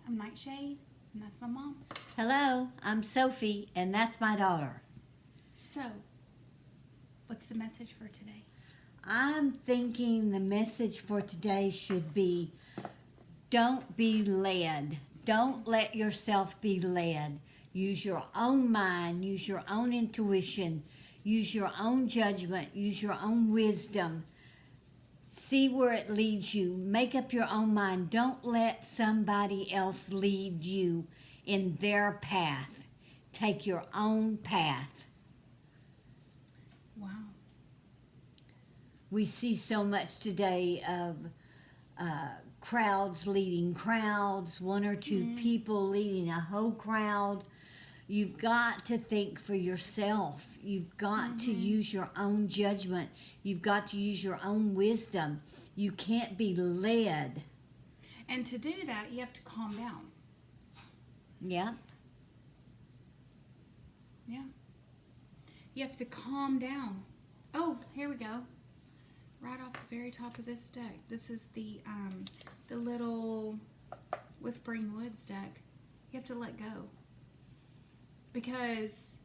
I'm NightShade, and that's my mom. Hello, I'm Sophie, and that's my daughter. So, what's the message for today? I'm thinking the message for today should be, don't be led. Don't let yourself be led. Use your own mind, use your own intuition, use your own judgment, use your own wisdom. See where it leads you. Make up your own mind. Don't let somebody else lead you in their path. Take your own path. Wow. We see so much today of crowds leading crowds, one or two people leading a whole crowd. You've got to think for yourself. You've got to use your own judgment. You've got to use your own wisdom. You can't be led. And to do that, you have to calm down. Yeah. Yeah. You have to calm down. Oh, here we go. Right off the very top of this deck. This is the little Whispering Woods deck. You have to let go. Because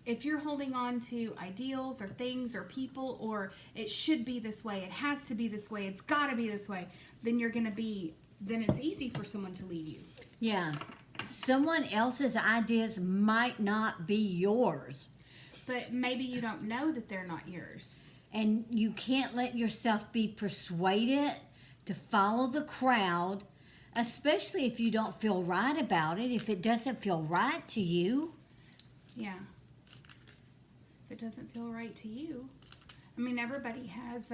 if you're holding on to ideals or things or people, or it should be this way, it has to be this way, it's got to be this way, then it's easy for someone to lead you. Yeah. Someone else's ideas might not be yours. But maybe you don't know that they're not yours. And you can't let yourself be persuaded to follow the crowd, especially if you don't feel right about it, if it doesn't feel right to you. Yeah. If it doesn't feel right to you. I mean, everybody has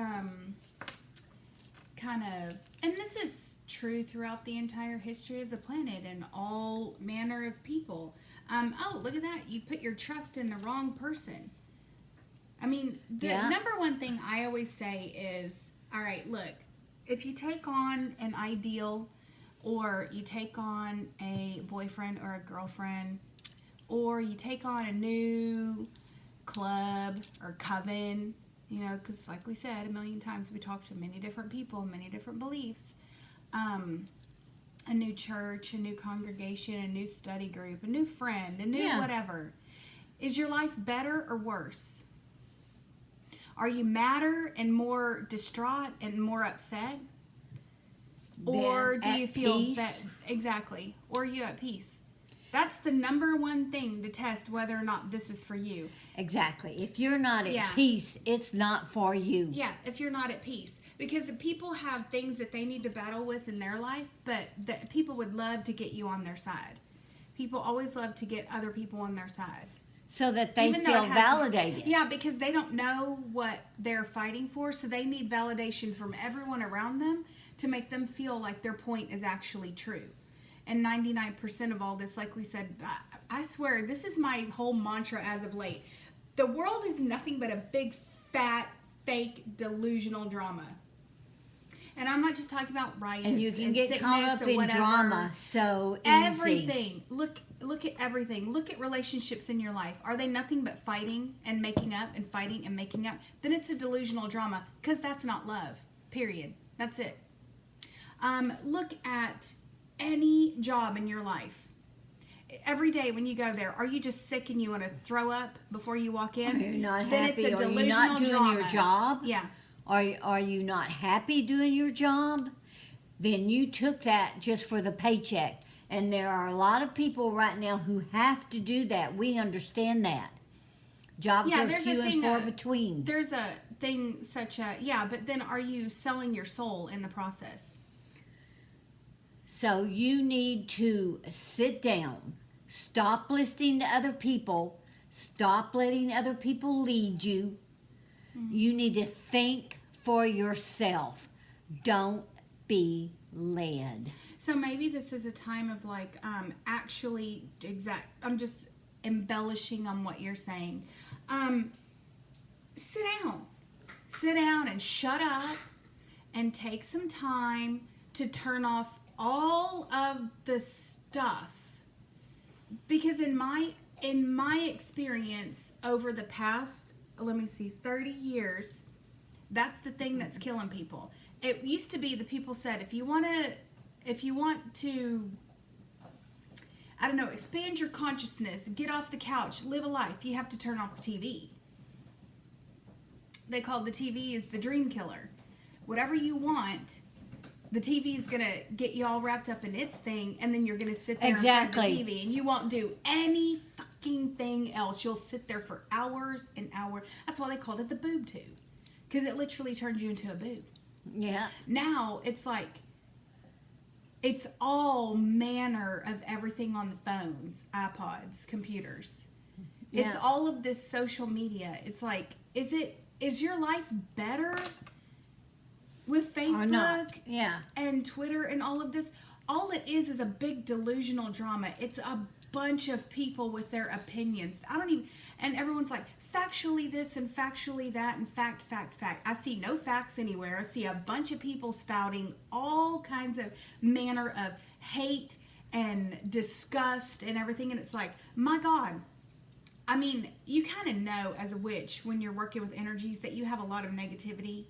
kind of, and this is true throughout the entire history of the planet and all manner of people. Oh, look at that. You put your trust in the wrong person. I mean, the number one thing I always say is, all right, look, if you take on an ideal, or you take on a boyfriend or a girlfriend, or you take on a new club or coven, because like we said a million times, we talk to many different people, many different beliefs, a new church, a new congregation, a new study group, a new friend, a new whatever. Is your life better or worse? Are you madder and more distraught and more upset? Or do you feel that exactly? Or are you at peace? That's the number one thing to test whether or not this is for you. Exactly. If you're not at peace, it's not for you. Yeah, if you're not at peace. Because people have things that they need to battle with in their life, but people would love to get you on their side. People always love to get other people on their side. So that they feel validated. Yeah, because they don't know what they're fighting for, so they need validation from everyone around them to make them feel like their point is actually true. And 99% of all this, like we said, I swear, this is my whole mantra as of late. The world is nothing but a big, fat, fake, delusional drama. And I'm not just talking about riots and you can get caught up in whatever. Drama so easy. Everything. Look at everything. Look at relationships in your life. Are they nothing but fighting and making up and fighting and making up? Then it's a delusional drama, because that's not love. Period. That's it. Look at any job in your life. Every day when you go there, are you just sick and you want to throw up before you walk in? Are you not then happy? It's a Are you not doing drama. your job? Yeah. Are you not happy doing your job? Then you took that just for the paycheck. And there are a lot of people right now who have to do that. We understand that. Jobs are few and far between. There's a thing but then are you selling your soul in the process? So you need to sit down, stop listening to other people, stop letting other people lead you. You need to think for yourself. Don't be led. So maybe this is a time of I'm just embellishing on what you're saying. Sit down and shut up and take some time to turn off all of the stuff. Because in my experience over the past, 30 years, that's the thing that's killing people. It used to be the people said, if you want to I don't know, expand your consciousness, get off the couch, live a life, you have to turn off the TV. They call the TV is the dream killer. Whatever you want, the TV is going to get you all wrapped up in its thing, and then you're going to sit there in front of the TV, and you won't do any fucking thing else. You'll sit there for hours and hours. That's why they called it the boob tube, because it literally turns you into a boob. Yeah. Now, it's like, it's all manner of everything on the phones, iPods, computers. Yeah. It's all of this social media. It's like, is your life better with Or not. Facebook Yeah. and Twitter and all of this? All it is a big delusional drama. It's a bunch of people with their opinions. And everyone's like, factually this and factually that and fact. I see no facts anywhere. I see a bunch of people spouting all kinds of manner of hate and disgust and everything. And it's like, my God. I mean, you kind of know as a witch when you're working with energies that you have a lot of negativity.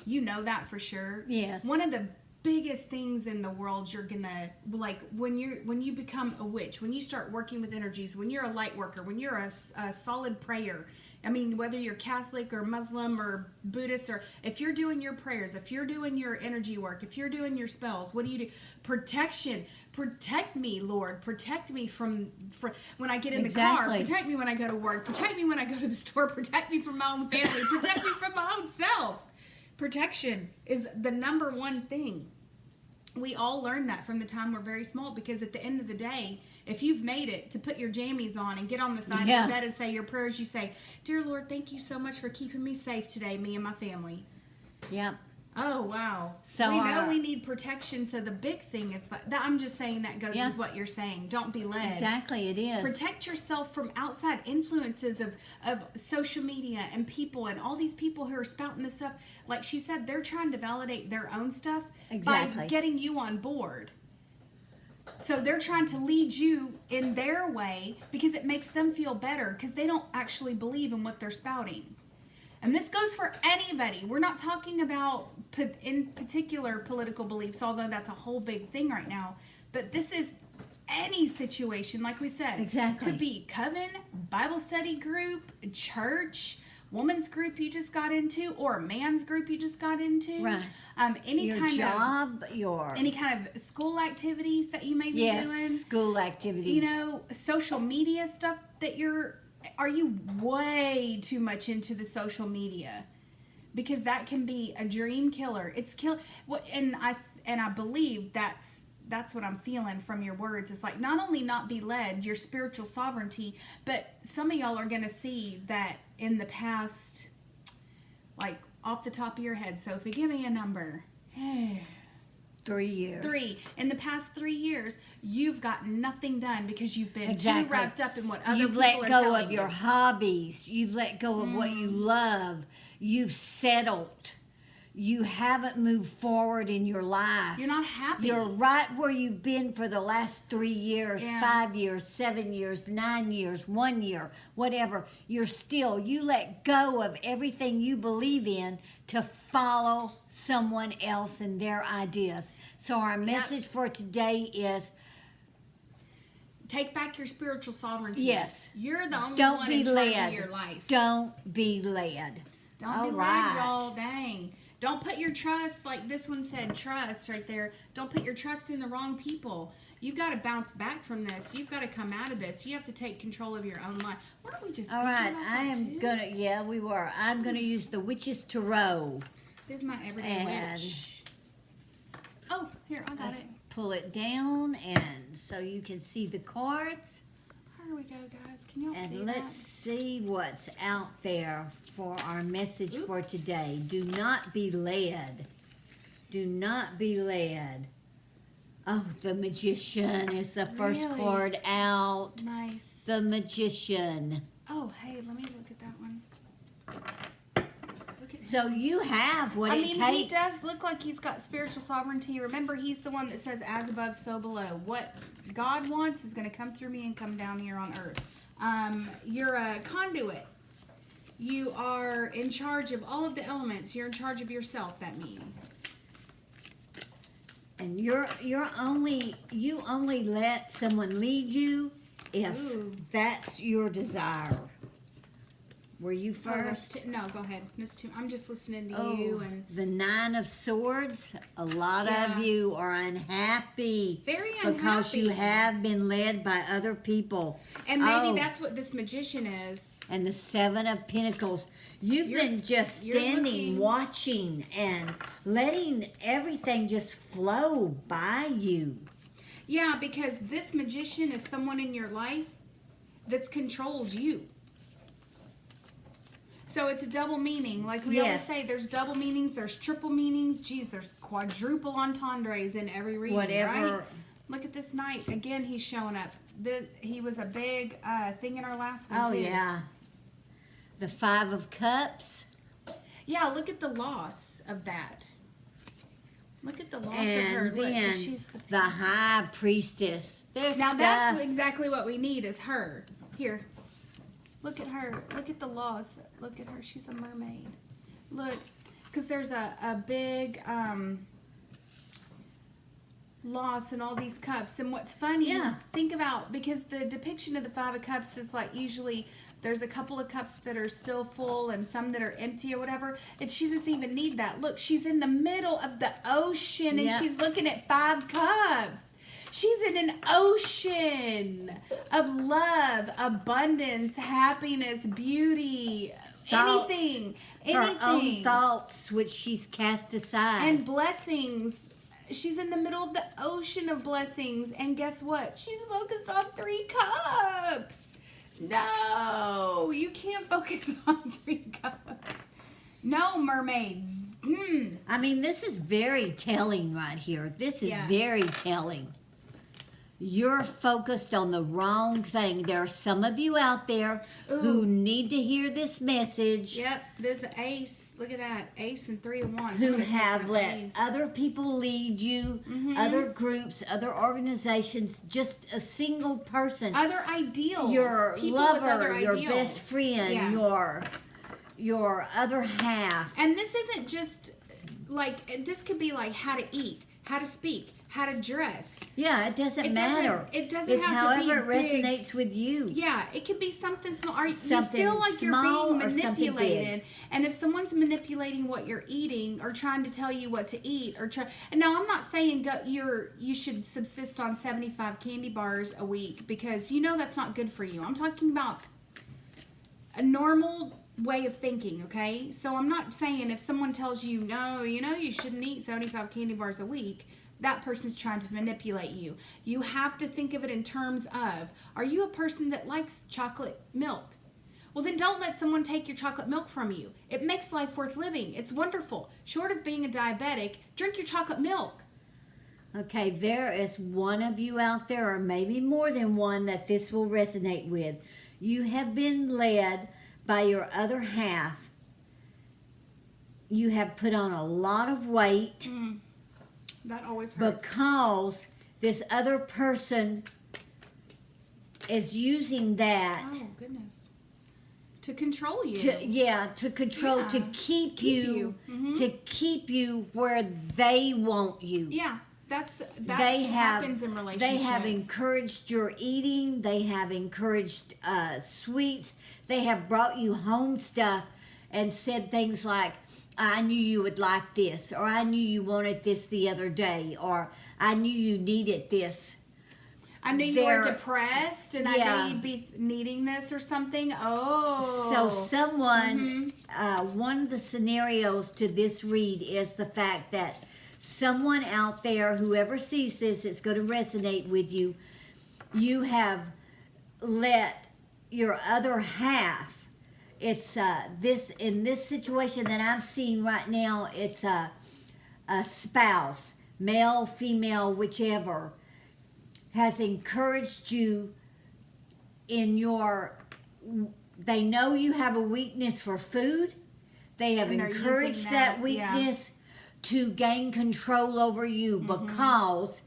You know that for sure. Yes. One of the biggest things in the world you're gonna, like, when you become a witch, when you start working with energies, when you're a light worker, when you're a solid prayer, I mean, whether you're Catholic or Muslim or Buddhist, or if you're doing your prayers, if you're doing your energy work, if you're doing your spells, what do you do? Protection. Protect me, Lord. Protect me from when I get in the car. Protect me when I go to work. Protect me when I go to the store. Protect me from my own family. Protect me from my own self. Protection is the number one thing. We all learn that from the time we're very small, because at the end of the day, if you've made it to put your jammies on and get on the side of the bed and say your prayers, you say, "Dear Lord, thank you so much for keeping me safe today, me and my family." Yep. Oh, wow. So we know we need protection, so the big thing is that I'm just saying that goes with what you're saying. Don't be led. Exactly, it is. Protect yourself from outside influences of social media and people and all these people who are spouting this stuff. Like she said, they're trying to validate their own stuff by getting you on board. So they're trying to lead you in their way because it makes them feel better, because they don't actually believe in what they're spouting. And this goes for anybody. We're not talking about in particular political beliefs, although that's a whole big thing right now. But this is any situation, like we said. Exactly. Could be coven, Bible study group, church, woman's group you just got into, or a man's group you just got into. Right. Any kind of school activities that you may be doing. Yes, school activities. You know, social media stuff that are you way too much into the social media? Because that can be a dream killer. And I believe that's what I'm feeling from your words. It's like, not only not be led, your spiritual sovereignty, but some of y'all are going to see that in the past, like off the top of your head, Sophie, give me a number. 3 years. 3. In the past 3 years, you've gotten nothing done because you've been too wrapped up in what other people are telling you. You've let go of your hobbies. You've let go of what you love. You've settled. You haven't moved forward in your life. You're not happy. You're right where you've been for the last 3 years, 5 years, 7 years, 9 years, 1 year, whatever. You let go of everything you believe in to follow someone else and their ideas. So our message for today is, take back your spiritual sovereignty. Yes. You're the only one in charge of your life. Don't be led. Don't be led, y'all. Dang. Don't put your trust, like this one said, trust right there. Don't put your trust in the wrong people. You've got to bounce back from this. You've got to come out of this. You have to take control of your own life. Weren't we just all right, I'm going to use the Witch's Tarot. This is my everyday witch. Oh, here, I got it. Pull it down, and so you can see the cards. Here we go, guys. Can y'all see that? And let's see what's out there for our message for today. Do not be led. Do not be led. Oh, the Magician is the first card out. Nice. The Magician. Oh, hey, let me look at that one. So you have what it takes. I mean, he does look like he's got spiritual sovereignty. Remember, he's the one that says, as above, so below. What God wants is going to come through me and come down here on earth. You're a conduit. You are in charge of all of the elements. You're in charge of yourself, that means. And you only let someone lead you if Ooh. that's your desire. Were you Oh, that's first? no, go ahead. I'm just listening to Oh, you and the Nine of Swords. A lot Yeah. of you are unhappy. Very Because you unhappy. have been led by other people. and maybe Oh, that's what this magician is. and the Seven of Pentacles. You've You're been s- just you're standing, looking- watching, and letting everything just flow by you. Yeah, because this magician is someone in your life that's controlled you. So it's a double meaning. Like we always Yes. say, there's double meanings, there's triple meanings. Geez, there's quadruple entendres in every reading, Whatever. right? Look at this knight. Again, he's showing up. He was a big thing in our last one, Oh, too. yeah. The Five of Cups. Yeah, look at the loss of that. Look at the loss of her. And Look, 'cause then she's the High Priestess. There's Now stuff. that's exactly what we need is her. Here. Look at her. Look at the loss. Look at her. She's a mermaid. Look. Because there's a big loss in all these cups. And what's funny, Yeah. think about, because the depiction of the Five of Cups is like usually there's a couple of cups that are still full and some that are empty or whatever. And she doesn't even need that. Look, she's in the middle of the ocean and Yep. she's looking at 5 cups. She's in an ocean of love, abundance, happiness, beauty, Thoughts. anything. Her own thoughts, which she's cast aside. And blessings. She's in the middle of the ocean of blessings. And guess what? She's focused on 3 cups. No, you can't focus on 3 cups. No, mermaids. I mean, this is very telling right here. This is Yeah. very telling. You're focused on the wrong thing. There are some of you out there who Ooh. need to hear this message, Yep, there's the ace. Look at that. Ace and 3 of wands. who I'm gonna take have my let ace. other people lead you, other groups, other organizations, just a single person. Other ideals. Your People with other lover, your ideals. best friend, Yeah. your other half. And this isn't just like, this could be like how to eat, how to speak, how to dress. Yeah, it doesn't It matter. it doesn't it's have to be however it big. resonates with you. Yeah, it could be something small. Or Something you feel like you're small being or something manipulated, big. and if someone's manipulating what you're eating or trying to tell you what to eat, or try. And now I'm not saying you should subsist on 75 candy bars a week because you know that's not good for you. I'm talking about a normal way of thinking, okay? So I'm not saying if someone tells you no, you shouldn't eat 75 candy bars a week. That person's trying to manipulate you. You have to think of it in terms of, are you a person that likes chocolate milk? Well, then don't let someone take your chocolate milk from you. It makes life worth living. It's wonderful. Short of being a diabetic, drink your chocolate milk. Okay, there is one of you out there, or maybe more than one, that this will resonate with. You have been led by your other half. You have put on a lot of weight. That always hurts. Because this other person is using that Oh, goodness. To control you. to control, Yeah. to keep Keep you, you. to keep you where they want you. Yeah, that They have happens in relationships. they have encouraged your eating. They have encouraged sweets. They have brought you home stuff and said things like, I knew you would like this, or I knew you wanted this the other day, or I knew you needed this. I knew you were They're- depressed, and I Yeah. knew you'd be needing this or something. Oh. So someone, one of the scenarios to this read is the fact that someone out there, whoever sees this, it's going to resonate with you. You have let your other half. It's in this situation that I'm seeing right now. It's a spouse, male, female, whichever, has encouraged you in your. They know you have a weakness for food. They have And they're encouraged using that that, yeah. weakness to gain control over you, because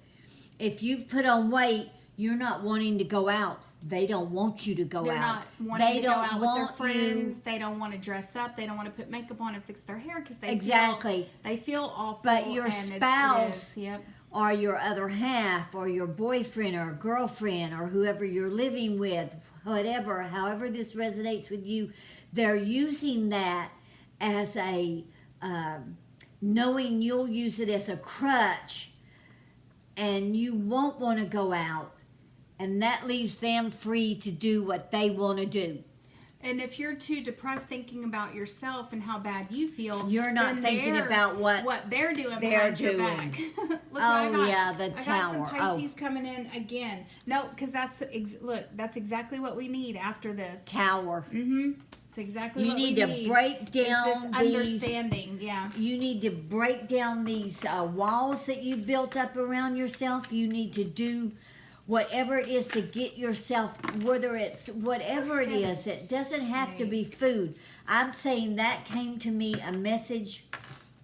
if you've put on weight, you're not wanting to go out. They don't want you to go They're out. not wanting They to go don't out with want their friends. you. They don't want to dress up. They don't want to put makeup on and fix their hair because they Exactly. they feel awful. But your and it spouse is, yep. or your other half or your boyfriend or girlfriend or whoever you're living with, whatever, however this resonates with you, they're using that as a, knowing you'll use it as a crutch and you won't want to go out. And that leaves them free to do what they want to do. And if you're too depressed thinking about yourself and how bad you feel, you're not thinking about what they're doing they're behind your doing. back. Look, Oh, yeah, the I got tower. some Pisces coming in again. No, because that's exactly what we need after this. Tower. It's exactly You what need we to need. break down Is this these understanding. Yeah. You need to break down these walls that you built up around yourself. You need to do whatever it is to get yourself, whether it's whatever it is. It doesn't have to be food. I'm saying that came to me, a message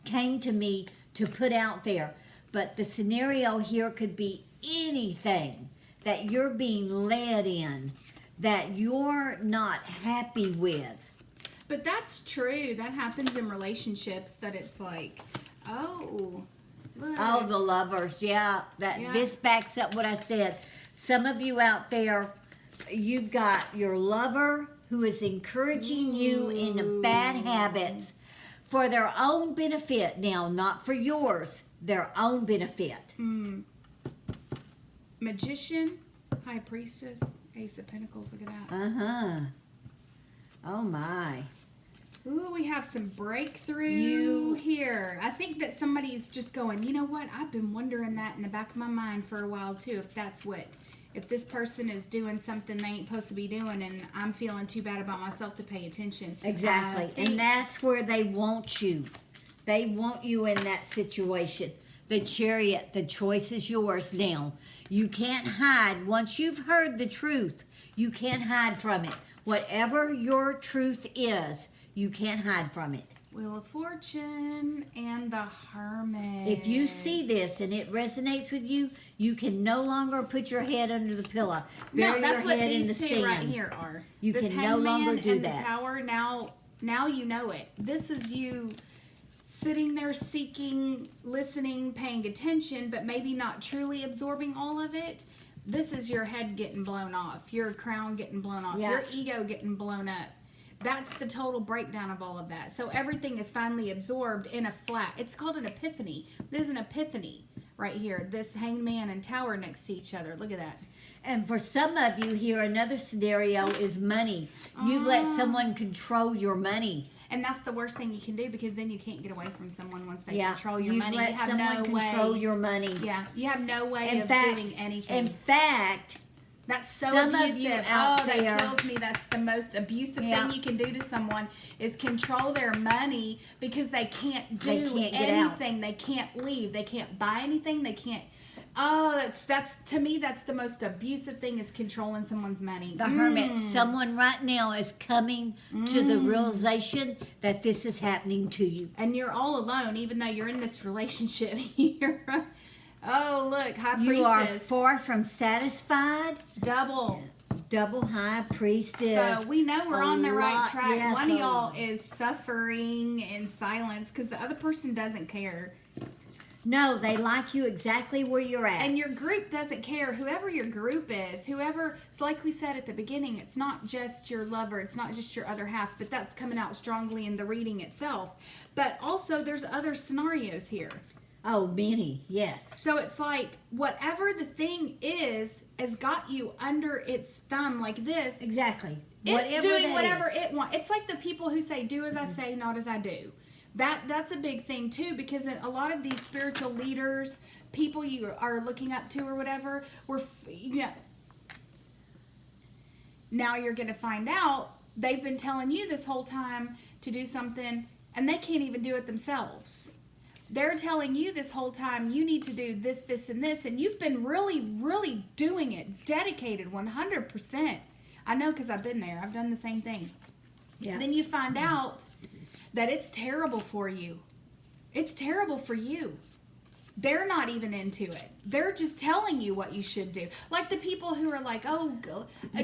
came to me to put out there. But the scenario here could be anything that you're being led in that you're not happy with. But that's true. That happens in relationships, that it's like, oh, look. Oh, the lovers, yeah. This backs up what I said. Some of you out there, you've got your lover who is encouraging you in the bad habits for their own benefit. Now, not for yours, their own benefit. Magician, High Priestess, Ace of Pentacles. Look at that. Uh-huh. Oh, my. Ooh, we have some breakthrough here. I think that somebody's just going, you know what? I've been wondering that in the back of my mind for a while, too. If this person is doing something they ain't supposed to be doing and I'm feeling too bad about myself to pay attention. Exactly. And that's where they want you. They want you in that situation. The Chariot, the choice is yours now. You can't hide. Once you've heard the truth, you can't hide from it. Whatever your truth is, you can't hide from it. Wheel of Fortune and the Hermit. If you see this and it resonates with you, you can no longer put your head under the pillow. No, that's your what head these in the two sand. right here are. You this can no longer do and that. The Tower. Now you know it. This is you sitting there seeking, listening, paying attention, but maybe not truly absorbing all of it. This is your head getting blown off, your crown getting blown off, your ego getting blown up. That's the total breakdown of all of that. So everything is finally absorbed in a flat. It's called an epiphany. There's an epiphany right here. This hangman and tower next to each other. Look at that. And for some of you here, another scenario is money. You let someone control your money. And that's the worst thing you can do, because then you can't get away from someone once they control your money. Let you have someone no control way. your money. Yeah, you have no way In of fact, doing anything. In fact, that's so some abusive. of you out there, that kills me. That's the most abusive thing you can do to someone, is control their money, because they can't do anything. They can't leave. They can't buy anything. They can't. Oh, that's to me, that's the most abusive thing, is controlling someone's money. The Hermit, someone right now is coming to the realization that this is happening to you. And you're all alone, even though you're in this relationship. Oh, look, High Priestess. You are far from satisfied. Double High Priestess. So we know we're on the right track. Yes, One of y'all is suffering in silence because the other person doesn't care. No, they like you exactly where you're at. And your group doesn't care. Whoever your group is, it's like we said at the beginning, it's not just your lover, it's not just your other half, but that's coming out strongly in the reading itself. But also there's other scenarios here. Oh, many, yes. So it's like whatever the thing is has got you under its thumb like this. Exactly. It's doing whatever it wants. It's like the people who say, do as I say, not as I do. That's a big thing too, because a lot of these spiritual leaders, people you are looking up to or whatever, now you're going to find out they've been telling you this whole time to do something and they can't even do it themselves. They're telling you this whole time you need to do this, this, and this, and you've been really, really doing it, dedicated 100%. I know, because I've been there. I've done the same thing. Yeah. Then you find out that it's terrible for you. It's terrible for you. They're not even into it. They're just telling you what you should do. Like the people who are like,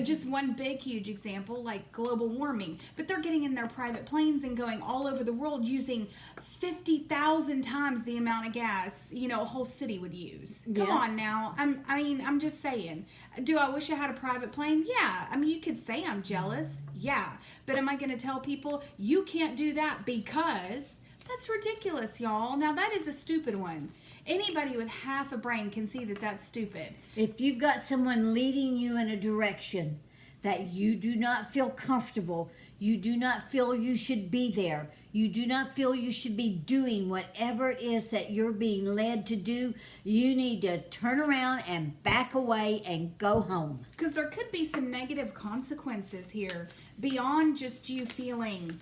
just one big, huge example, like global warming. But they're getting in their private planes and going all over the world using 50,000 times the amount of gas, a whole city would use. Come on now. I'm just saying. Do I wish I had a private plane? Yeah. I mean, you could say I'm jealous. Yeah. But am I going to tell people you can't do that because... That's ridiculous, y'all. Now, that is a stupid one. Anybody with half a brain can see that that's stupid. If you've got someone leading you in a direction that you do not feel comfortable, you do not feel you should be there, you do not feel you should be doing whatever it is that you're being led to do, you need to turn around and back away and go home. Because there could be some negative consequences here beyond just you feeling,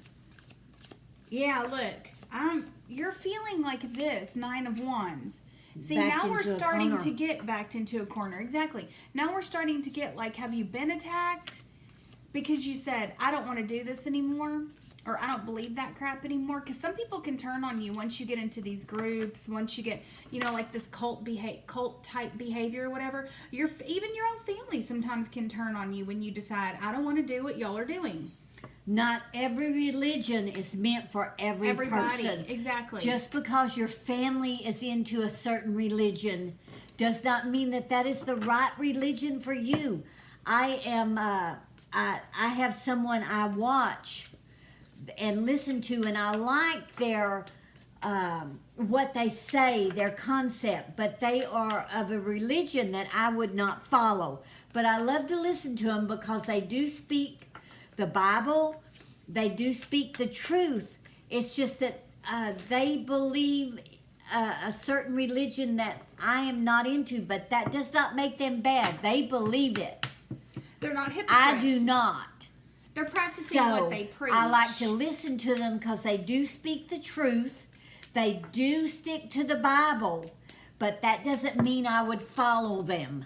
yeah, look, you're feeling like this, 9 of Wands. See, Backed now we're into a starting corner. to get backed into a corner. Exactly. Now we're starting to get like, have you been attacked? Because you said, I don't want to do this anymore. Or I don't believe that crap anymore. Because some people can turn on you once you get into these groups. Once you get, like this cult type behavior or whatever. Even your own family sometimes can turn on you when you decide, I don't want to do what y'all are doing. Not every religion is meant for everybody. Person. Exactly. Just because your family is into a certain religion does not mean that that is the right religion for you. I have someone I watch and listen to, and I like their what they say, their concept, but they are of a religion that I would not follow. But I love to listen to them because they do speak the Bible, they do speak the truth. It's just that they believe a certain religion that I am not into, but that does not make them bad. They believe it. They're not hypocrites. I do not. They're practicing what they preach. I like to listen to them because they do speak the truth. They do stick to the Bible, but that doesn't mean I would follow them.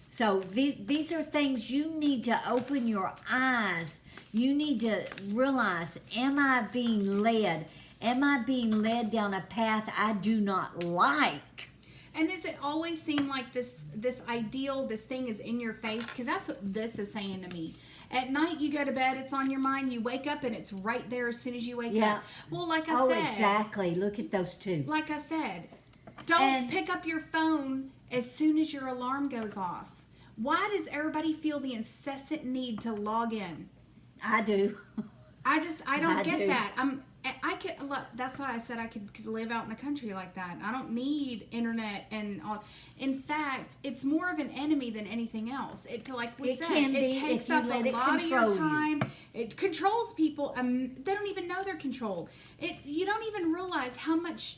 So these are things you need to open your eyes. You need to realize, am I being led? Am I being led down a path I do not like? And does it always seem like this ideal, this thing is in your face? Because that's what this is saying to me. At night, you go to bed, it's on your mind. You wake up, and it's right there as soon as you wake up. Well, like I said. Oh, exactly. Look at those two. Like I said, don't pick up your phone as soon as your alarm goes off. Why does everybody feel the incessant need to log in? I do. I don't get that. That's why I said I could live out in the country like that. I don't need internet and all. In fact, it's more of an enemy than anything else. It takes up a lot of your time. It controls people. They don't even know they're controlled. You don't even realize how much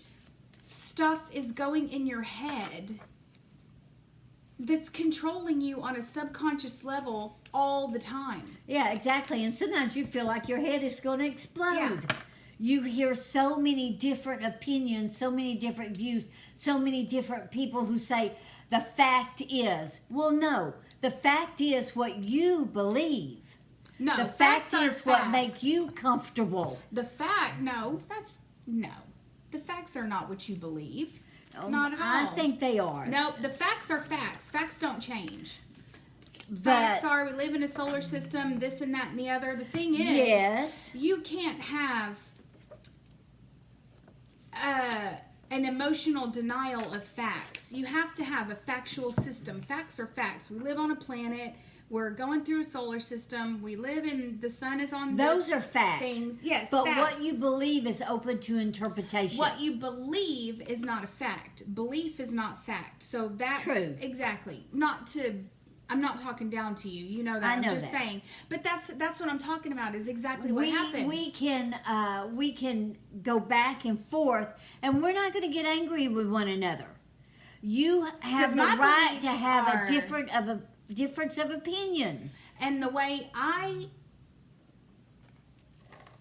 stuff is going in your head that's controlling you on a subconscious level all the time. Yeah, exactly. And sometimes you feel like your head is going to explode. Yeah. You hear so many different opinions, so many different views, so many different people who say, the fact is. Well, no. The fact is what you believe. No, the fact is what makes you comfortable. The facts are not what you believe. Not at all. I think they are. No, the facts are facts. Facts don't change. Facts are, we live in a solar system, this and that and the other. The thing is, yes, you can't have an emotional denial of facts. You have to have a factual system. Facts are facts. We live on a planet. We're going through a solar system. We live in, the sun is on those are facts. Things. Yes, but facts. What you believe is open to interpretation. What you believe is not a fact. Belief is not fact. So that's true. Exactly. I'm not talking down to you. You know that. I'm just saying. But that's what I'm talking about is exactly what happened. We can go back and forth, and we're not going to get angry with one another. You have the right to have a difference of opinion. And the way I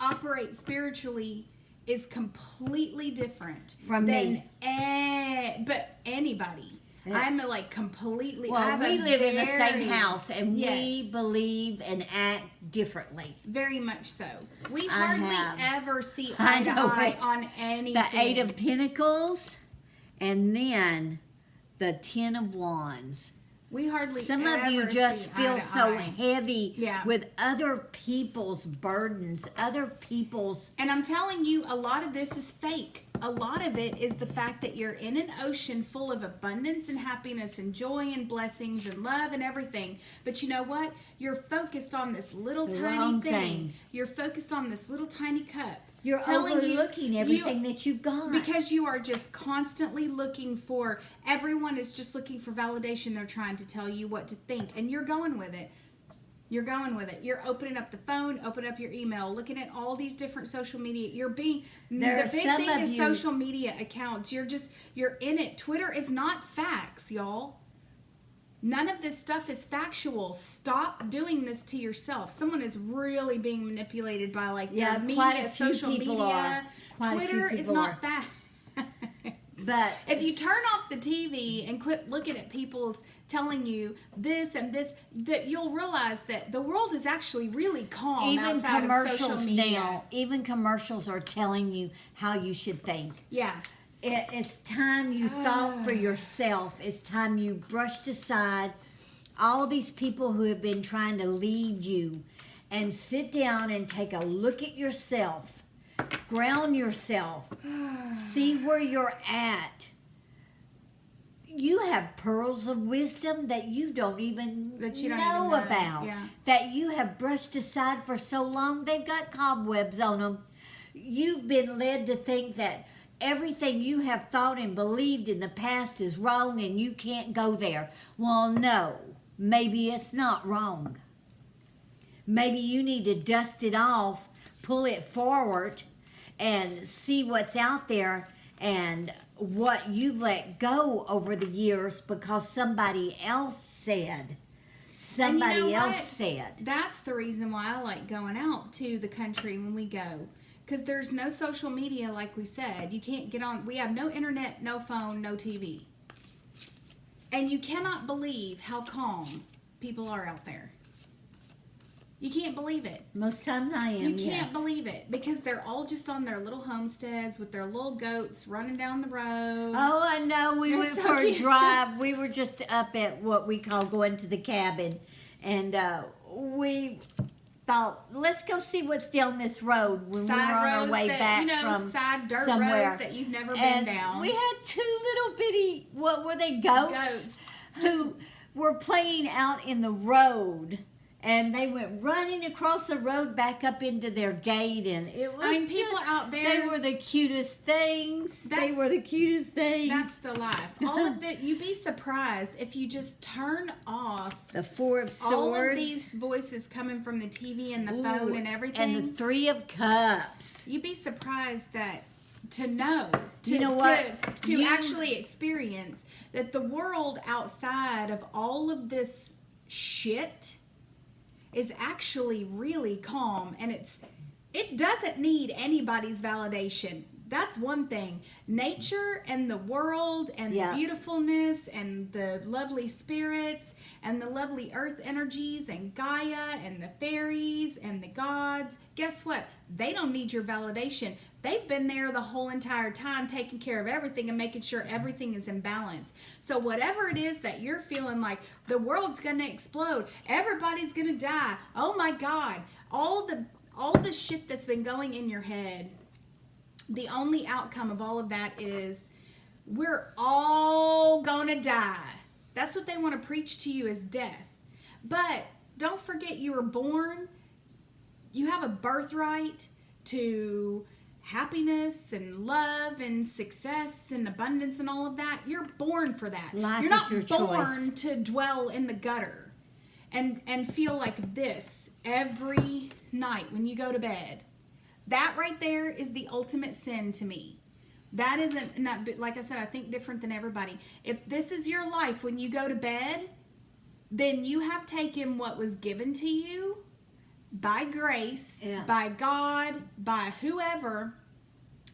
operate spiritually is completely different from me. But anybody. Yeah. I'm completely. Well, we live in the same house, and we believe and act differently. Very much so. We hardly ever see eye to eye on anything. The 8 of Pentacles and then the Ten of Wands. We hardly Some of you ever just see feel eye to so eye. heavy Yeah. with other people's burdens, other people's. And I'm telling you, a lot of this is fake. A lot of it is the fact that you're in an ocean full of abundance and happiness and joy and blessings and love and everything. But you know what? You're focused on this little The tiny wrong thing. thing. You're focused on this little tiny cup. You're telling overlooking everything that you've got. Because you are just constantly looking for, everyone is just looking for validation. They're trying to tell you what to think. And you're going with it. You're going with it. You're opening up the phone, opening up your email, looking at all these different social media. You're being, There are the big some thing of is you- social media accounts. You're in it. Twitter is not facts, y'all. None of this stuff is factual. Stop doing this to yourself. Someone is really being manipulated by like Yeah, their quite media, a few social people media. are. Quite a few Twitter is people not are. fact. But If you turn off the TV and quit looking at people's telling you this and this, that you'll realize that the world is actually really calm even outside of social commercials media. now, even commercials are telling you how you should think. Yeah. It's time you thought for yourself. It's time you brushed aside all these people who have been trying to lead you, and sit down and take a look at yourself. Ground yourself. See where you're at. You have pearls of wisdom that you don't even That you don't know even know. about. Yeah. That you have brushed aside for so long, they've got cobwebs on them. You've been led to think that everything you have thought and believed in the past is wrong and you can't go there. Well, no. Maybe it's not wrong. Maybe you need to dust it off, pull it forward, and see what's out there and what you've let go over the years because somebody else said. Somebody And you know else what? said. That's the reason why I like going out to the country when we go. Because there's no social media, like we said. You can't get on. We have no internet, no phone, no TV. And you cannot believe how calm people are out there. You can't believe it. Most times I am, You can't yes. believe it because they're all just on their little homesteads with their little goats running down the road. Oh, I know. We They're went so for a cute. drive. We were just up at what we call going to the cabin. And we thought, let's go see what's down this road when we were on our roads way that, back from side dirt somewhere. roads that you've never And been down. we had two little bitty, what were they, goats? Goats. Who were playing out in the road. And they went running across the road back up into their gate, and it was. I mean, people out there. They were the cutest things. They That's- were the cutest things. That's the life. All of that. You'd be surprised if you just turn off The Four of Swords. all of these voices coming from the TV and the phone and everything. And the Three of Cups. You'd be surprised that to know, to, You know what? to You- actually experience that the world outside of all of this shit is actually really calm, and it doesn't need anybody's validation. That's one thing. Nature and the world and Yeah. the beautifulness and the lovely spirits and the lovely earth energies and Gaia and the fairies and the gods, guess what? They don't need your validation. They've been there the whole entire time taking care of everything and making sure everything is in balance. So whatever it is that you're feeling like the world's going to explode, everybody's going to die, oh my God, all the shit that's been going in your head, the only outcome of all of that is we're all gonna die. That's what they want to preach to you, is death. But don't forget, you were born, you have a birthright to happiness and love and success and abundance and all of that. You're born for that. Life You're not is your born choice. to dwell in the gutter and feel like this every night when you go to bed. That right there is the ultimate sin to me. That isn't, not, like I said, I think different than everybody. If this is your life when you go to bed, then you have taken what was given to you by grace, Yeah. by God, by whoever,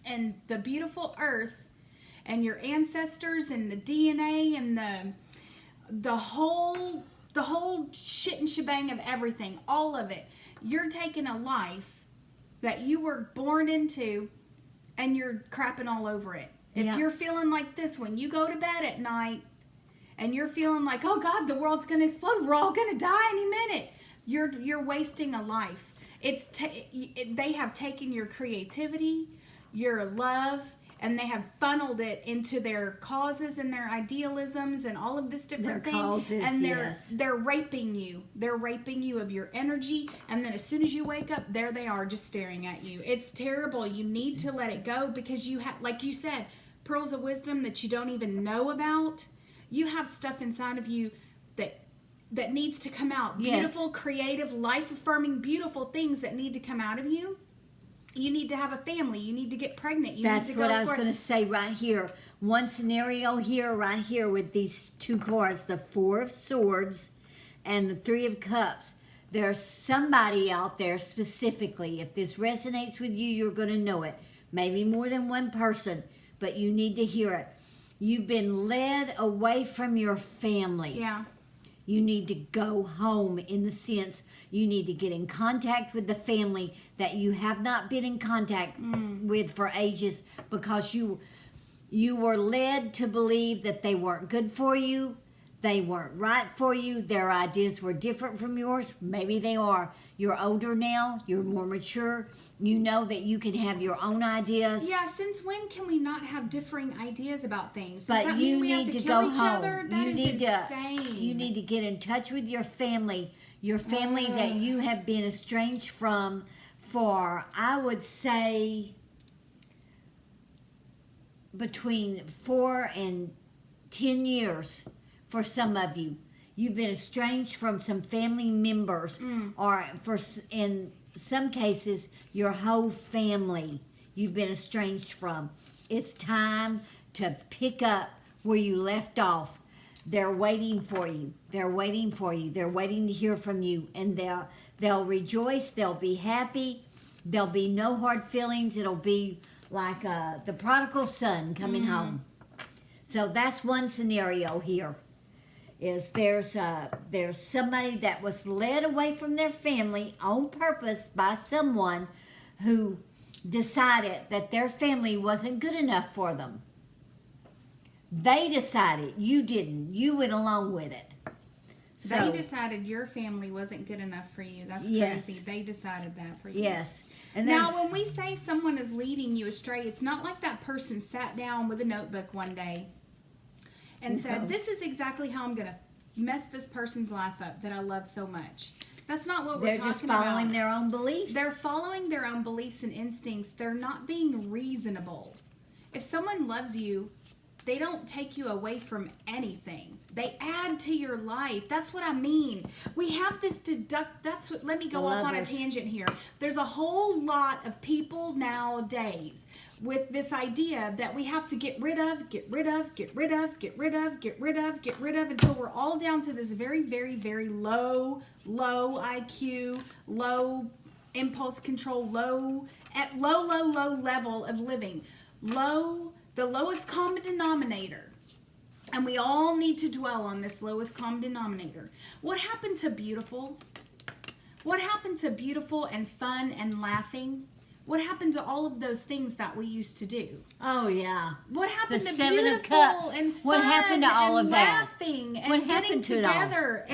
and the beautiful earth, and your ancestors, and the DNA, and the whole shit and shebang of everything, all of it. You're taking a life that you were born into, and you're crapping all over it. If Yeah. you're feeling like this when you go to bed at night and you're feeling like, oh God, the world's going to explode, we're all going to die any minute, you're wasting a life. They have taken your creativity, your love, and they have funneled it into their causes and their idealisms and all of this different Their thing. causes, And yes. they're raping you. They're raping you of your energy. And then as soon as you wake up, there they are just staring at you. It's terrible. You need to let it go because you have, like you said, pearls of wisdom that you don't even know about. You have stuff inside of you that needs to come out. Yes. Beautiful, creative, life-affirming, beautiful things that need to come out of you. You need to have a family. You need to get pregnant. That's need to what go I was for it. going to say right here. One scenario here, right here, with these two cards, the Four of Swords and the Three of Cups. There's somebody out there specifically. If this resonates with you, you're going to know it. Maybe more than one person, but you need to hear it. You've been led away from your family. Yeah. You need to go home, in the sense you need to get in contact with the family that you have not been in contact with for ages, because you were led to believe that they weren't good for you, they weren't right for you, their ideas were different from yours. Maybe they are. You're older now, you're more mature, you know that you can have your own ideas. Yeah, since when can we not have differing ideas about things? Does But that you mean we have need to kill go each home. other? That is insane. You need to get in touch with your family that you have been estranged from for, I would say, between 4 and 10 years for some of you. You've been estranged from some family members, or in some cases, your whole family you've been estranged from. It's time to pick up where you left off. They're waiting for you. They're waiting for you. They're waiting to hear from you, and they'll rejoice. They'll be happy. There'll be no hard feelings. It'll be like the prodigal son coming home. So that's one scenario here. Is there's somebody that was led away from their family on purpose by someone who decided that their family wasn't good enough for them. They decided, you didn't. You went along with it. So, they decided your family wasn't good enough for you. That's Yes. crazy. They decided that for you. yes. And Now, there's- when we say someone is leading you astray, it's not like that person sat down with a notebook one day and said, No. this is exactly how I'm going to mess this person's life up that I love so much. That's not what we're they're talking just following about. their own beliefs. They're following their own beliefs and instincts. They're not being reasonable. If someone loves you, they don't take you away from anything. They add to your life. That's what I mean. We have this let me go off on a Lovers. tangent here. There's a whole lot of people nowadays with this idea that we have to get rid of until we're all down to this very, very, very low IQ, low impulse control, low level of living. The lowest common denominator. And we all need to dwell on this lowest common denominator. What happened to beautiful? What happened to beautiful and fun and laughing? What happened to all of those things that we used to do? Oh, yeah. What happened The to Seven of beautiful Cups. and fun What happened to all and of that? laughing and What getting happened to it all? together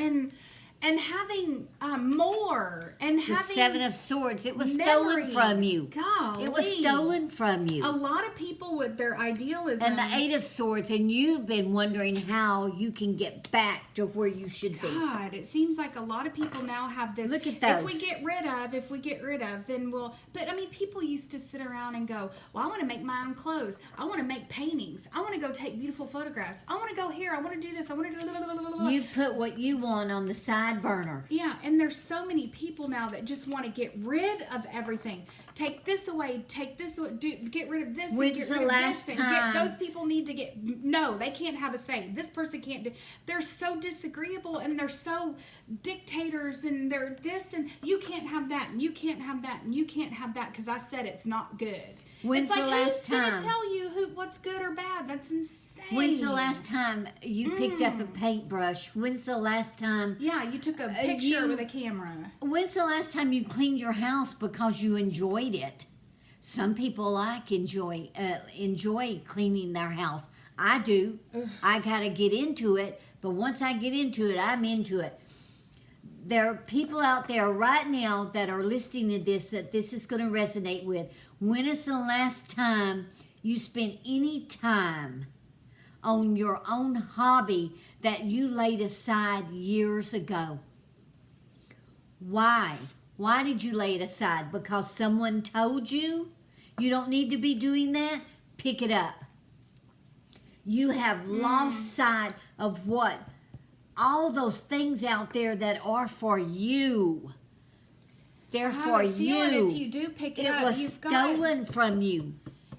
and having more and The having Seven of Swords. It was stolen memories. from you. Golly. It was stolen from you. A lot of people with their idealism And the Eight of Swords, and you've been wondering how you can get back to where you should be. God, it seems like a lot of people now have this. Look at If those. we get rid of, then we'll. But I mean, people used to sit around and go, "Well, I want to make my own clothes. I want to make paintings. I want to go take beautiful photographs. I want to go here. I want to do this. I want to do." You put what you want on the side burner. Yeah, and there's so many people now that just want to get rid of everything. Take this away. Take this away. Get rid of this. When's and get the rid of last this. time- Those people need to get. No, they can't have a say. This person can't do. They're so disagreeable and they're so dictators and they're this and you can't have that and you can't have that and you can't have that because I said it's not good. When's it's like, the last who's time? gonna tell you what's good or bad? That's insane. When's the last time you picked up a paintbrush? When's the last time? Yeah, you took a picture with a camera. When's the last time you cleaned your house because you enjoyed it? Some people enjoy cleaning their house. I do. I got to get into it, but once I get into it, I'm into it. There are people out there right now that are listening to this that this is going to resonate with. When is the last time you spent any time on your own hobby that you laid aside years ago? Why? Why did you lay it aside? Because someone told you you don't need to be doing that? Pick it up. You have lost sight of what? All those things out there that are for you. They're for you. If you do pick it up, it was stolen from you.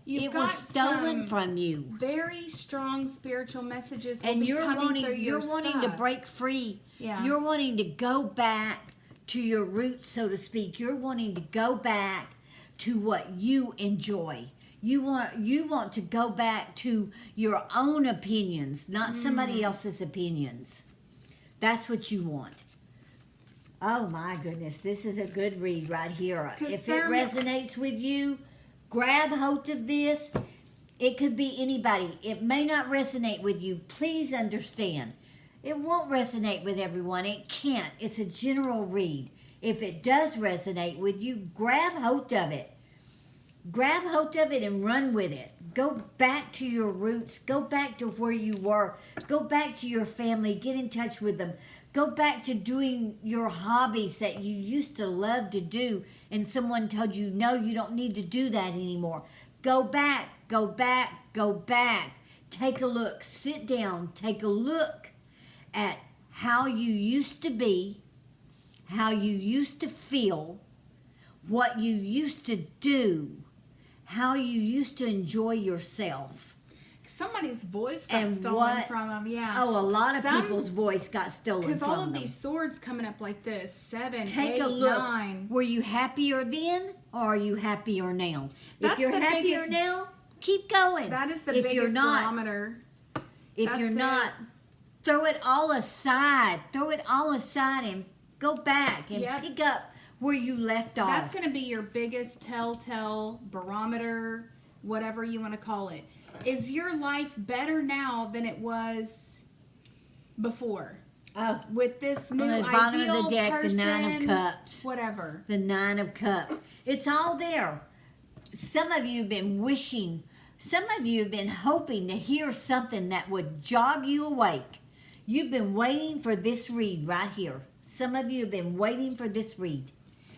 It was stolen from you. Very strong spiritual messages will and be you're coming wanting through your you're wanting to stuff. break free. Yeah. You're wanting to go back to your roots, so to speak. You're wanting to go back to what you enjoy. You want to go back to your own opinions, not somebody else's opinions. That's what you want. Oh my goodness, this is a good read right here. If it resonates with you, grab hold of this. It could be anybody. It may not resonate with you. Please understand. It won't resonate with everyone. It can't. It's a general read. If it does resonate with you, grab hold of it. Grab hold of it and run with it. Go back to your roots. Go back to where you were. Go back to your family. Get in touch with them. Go back to doing your hobbies that you used to love to do and someone told you, no, you don't need to do that anymore. Go back, go back, go back. Take a look. Sit down. Take a look at how you used to be, how you used to feel, what you used to do, how you used to enjoy yourself. Somebody's voice got stolen from them, yeah. Oh, a lot of people's voice got stolen from them. Because all of these swords coming up like this, 7, Take 8, a look. 9. Were you happier then, or are you happier now? That's if you're the happier biggest- now, keep going. That is the if biggest you're not, barometer. If That's you're it. not, throw it all aside. Throw it all aside and go back and pick up where you left off. That's going to be your biggest telltale barometer, whatever you want to call it. Is your life better now than it was before? With this new on the bottom ideal of the deck, person, the 9 of Cups. whatever. The 9 of Cups. It's all there. Some of you have been wishing, some of you have been hoping to hear something that would jog you awake. You've been waiting for this read right here. Some of you have been waiting for this read.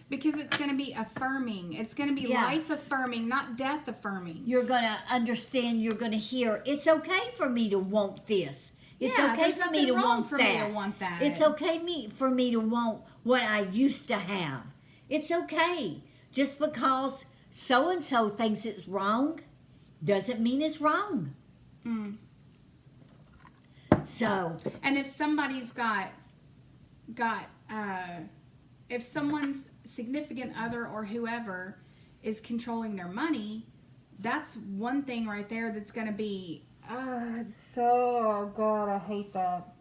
Because it's going to be affirming. It's going to be life affirming, not death affirming. You're going to understand, you're going to hear, it's okay for me to want this. It's okay for me to want that. It's okay for me to want what I used to have. It's okay. Just because so-and-so thinks it's wrong doesn't mean it's wrong. So. And if somebody's if someone's significant other or whoever is controlling their money, that's one thing right there that's going to be, God, I hate that.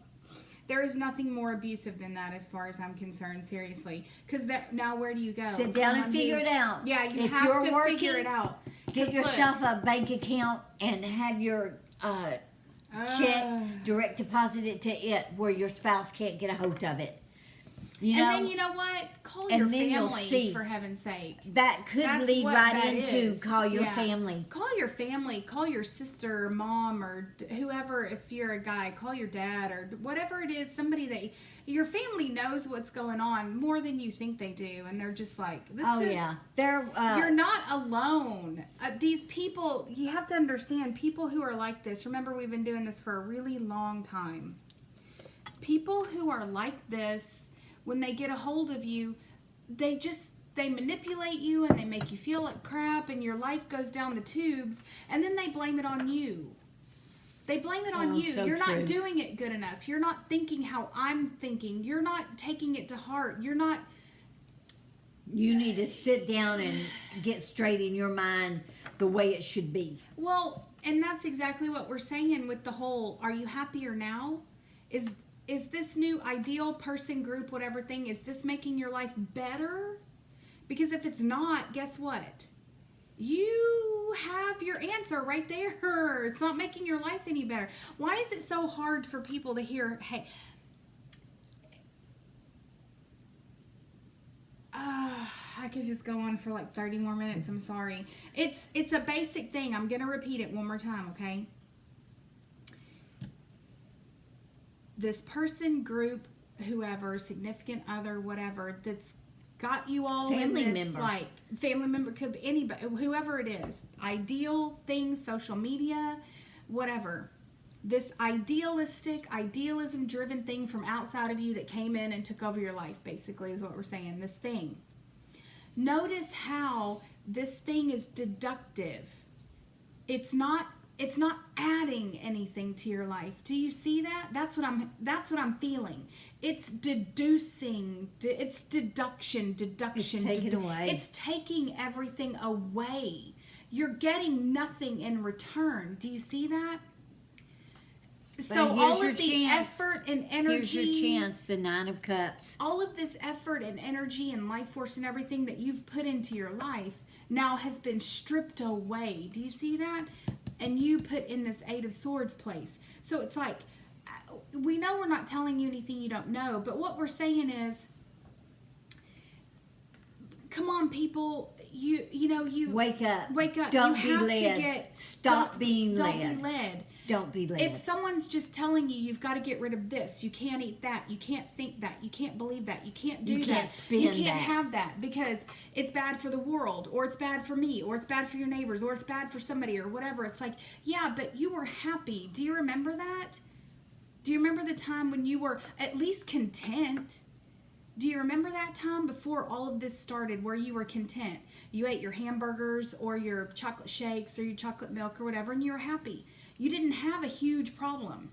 There is nothing more abusive than that as far as I'm concerned, seriously. Because now where do you go? Sit down and figure it out. Yeah, you if have you're to working, figure it out. Get yourself a bank account and have your check direct deposit it to it where your spouse can't get a hold of it. You know? And then you know what? Call your family, for heaven's sake. That could lead right into call your family. Call your family. Call your sister or mom or whoever. If you're a guy, call your dad or whatever it is. Somebody that your family knows what's going on more than you think they do, and they're just like, you're not alone. These people, you have to understand. People who are like this. Remember, we've been doing this for a really long time. People who are like this, when they get a hold of you, they manipulate you and they make you feel like crap and your life goes down the tubes, and then they blame it on you. They blame it on you. So You're true. not doing it good enough. You're not thinking how I'm thinking. You're not taking it to heart. You're not... You need to sit down and get straight in your mind the way it should be. Well, and that's exactly what we're saying with the whole, are you happier now? Is this new ideal person, group, whatever thing, is this making your life better? Because if it's not, guess what? you have your answer right there. It's not making your life any better. Why is it so hard for people to hear, hey, I could just go on for like 30 more minutes. I'm sorry. It's a basic thing. I'm going to repeat it one more time, okay? This person, group, whoever, significant other, whatever, that's got you all Family in this, member. like, family member, could be anybody, whoever it is, ideal things, social media, whatever. This idealism driven thing from outside of you that came in and took over your life, basically, is what we're saying. This thing. Notice how this thing is deductive. It's not adding anything to your life. Do you see that? That's what I'm feeling. It's deducing. It's deduction. It's taking away. It's taking everything away. You're getting nothing in return. Do you see that? So all of the effort and energy. Here's your chance, the 9 of Cups. All of this effort and energy and life force and everything that you've put into your life now has been stripped away. Do you see that? And you put in this 8 of Swords place. So it's like, we know we're not telling you anything you don't know, but what we're saying is, come on, people, you know, wake up. You Don't be have led. to get, Stop being don't led. be led. Don't be led. If someone's just telling you you've got to get rid of this, you can't eat that, you can't think that, you can't believe that, you can't do that, You can't spend you can't that. have that because it's bad for the world, or it's bad for me, or it's bad for your neighbors, or it's bad for somebody, or whatever. It's like, yeah, but you were happy. Do you remember that? Do you remember the time when you were at least content? Do you remember that time before all of this started where you were content? You ate your hamburgers or your chocolate shakes or your chocolate milk or whatever, and you were happy. You didn't have a huge problem.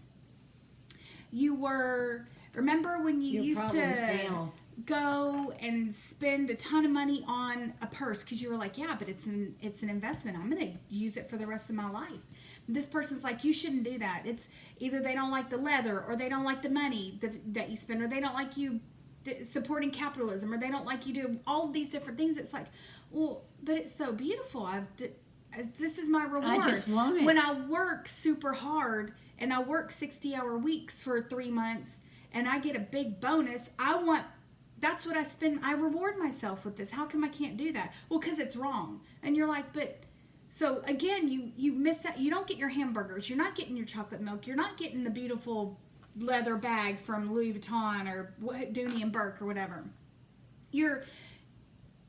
You were, remember when you Your used problem's to now. go and spend a ton of money on a purse because you were like, yeah, but it's an investment. I'm going to use it for the rest of my life. This person's like, you shouldn't do that. It's either they don't like the leather, or they don't like the money that you spend, or they don't like you supporting capitalism, or they don't like you do all of these different things. It's like, well, but it's so beautiful. This is my reward. I just want it. When I work super hard and I work 60-hour weeks for 3 months and I get a big bonus, that's what I spend. I reward myself with this. How come I can't do that? Well, because it's wrong. And you're like, but so again, you miss that. You don't get your hamburgers. You're not getting your chocolate milk. You're not getting the beautiful leather bag from Louis Vuitton or Dooney and Burke or whatever.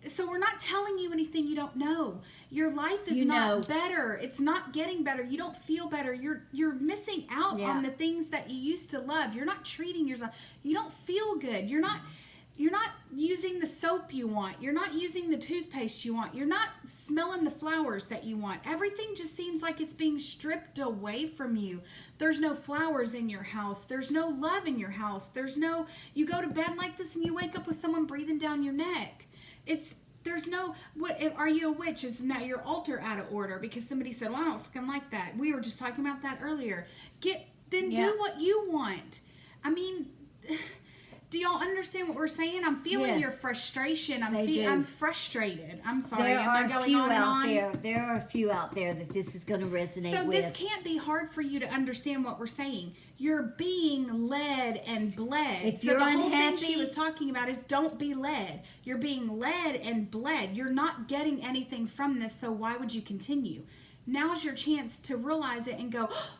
So we're not telling you anything you don't know. Your life is not better. It's not getting better. You don't feel better. You're missing out on the things that you used to love. You're not treating yourself. You don't feel good. You're not using the soap you want. You're not using the toothpaste you want. You're not smelling the flowers that you want. Everything just seems like it's being stripped away from you. There's no flowers in your house. There's no love in your house. You go to bed like this and you wake up with someone breathing down your neck. Are you a witch? Is now your altar out of order because somebody said, well, I don't fucking like that. We were just talking about that earlier. Do what you want. I mean, do y'all understand what we're saying? I'm feeling your frustration. I'm frustrated. I'm sorry. There are a few out there. There are a few out there that this is going to resonate So with. this can't be hard for you to understand what we're saying. You're being led and bled. If So you're the whole unhappy, thing she was talking about is don't be led. You're being led and bled. You're not getting anything from this, so why would you continue? Now's your chance to realize it and go, oh,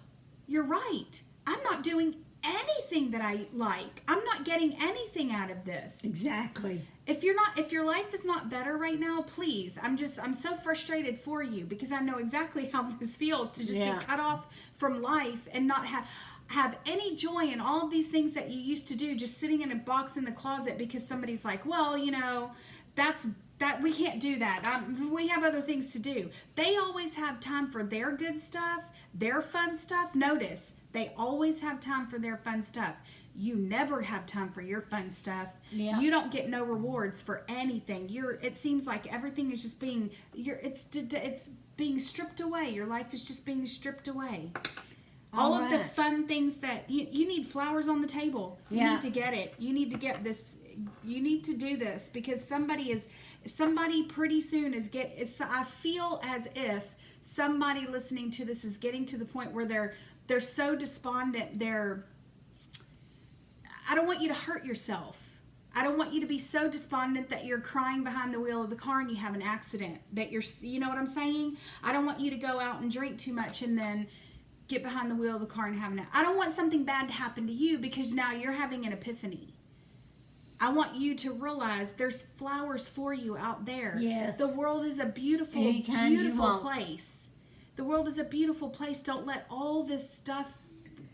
you're right. I'm not doing anything that I like. I'm not getting anything out of this. Exactly. If your life is not better right now, please. I'm so frustrated for you because I know exactly how this feels to just be cut off from life and not have any joy in all of these things that you used to do, just sitting in a box in the closet because somebody's like, well, that we can't do that. We have other things to do. They always have time for their good stuff, their fun stuff. Notice, they always have time for their fun stuff. You never have time for your fun stuff. Yeah. You don't get no rewards for anything. It seems like everything is just being, it's being stripped away. Your life is just being stripped away. All All of the right. fun things that you need flowers on the table. You Yeah. need to get it. You need to get this. You need to do this because somebody pretty soon I feel as if somebody listening to this is getting to the point where they're so despondent. I don't want you to hurt yourself. I don't want you to be so despondent that you're crying behind the wheel of the car and you have an accident. You know what I'm saying? I don't want you to go out and drink too much and then get behind the wheel of the car and have I don't want something bad to happen to you because now you're having an epiphany. I want you to realize there's flowers for you out there. Yes. The world is a beautiful, Any kind you beautiful want. place. The world is a beautiful place. Don't let all this stuff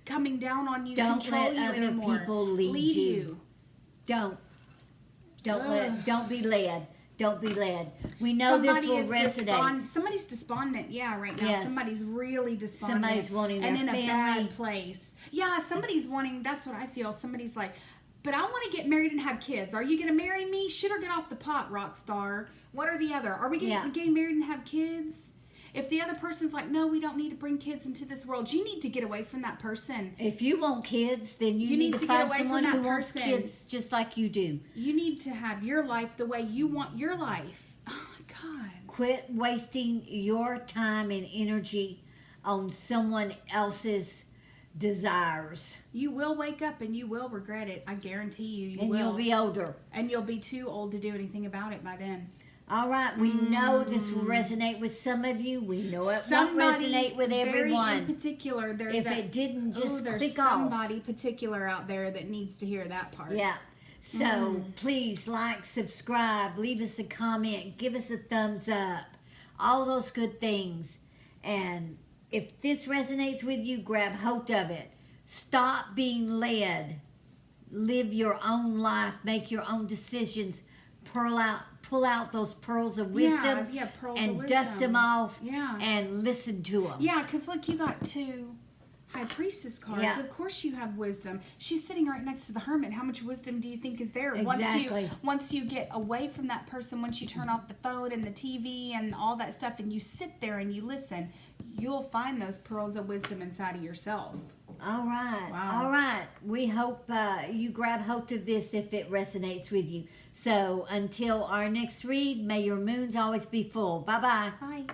coming down on you Don't control let you other anymore. people lead you. Don't be led. Don't be led. We know this will resonate. Somebody's despondent, right now. Yes. Somebody's really despondent. Somebody's wanting and their in a family. bad place. Yeah, somebody's wanting. That's what I feel. Somebody's like, but I want to get married and have kids. Are you going to marry me? Shit or get off the pot, rock star. What are the other? Are we getting married and have kids? If the other person's like, no, we don't need to bring kids into this world, you need to get away from that person. If you want kids, then you need to get find away someone from that who wants person. kids just like you do. You need to have your life the way you want your life. Oh, my God. Quit wasting your time and energy on someone else's desires. You will wake up and you will regret it. I guarantee you. And will. you'll be older. And you'll be too old to do anything about it by then. All right, we know this will resonate with some of you. We know it won't resonate with everyone. In particular, it didn't just there's click off. somebody particular out there that needs to hear that part. Yeah. So please like, subscribe, leave us a comment, give us a thumbs up, all those good things. And if this resonates with you, grab hold of it. Stop being led. Live your own life. Make your own decisions. Pull out those pearls of wisdom pearls and of dust wisdom. them off Yeah. and listen to them. Yeah, because look, you got 2 High Priestess cards. Yeah. Of course you have wisdom. She's sitting right next to the Hermit. How much wisdom do you think is there? Exactly. Once you get away from that person, once you turn off the phone and the TV and all that stuff and you sit there and you listen, you'll find those pearls of wisdom inside of yourself. All right. Wow. All right. We hope you grab hold of this if it resonates with you. So until our next read, may your moons always be full. Bye-bye. Bye.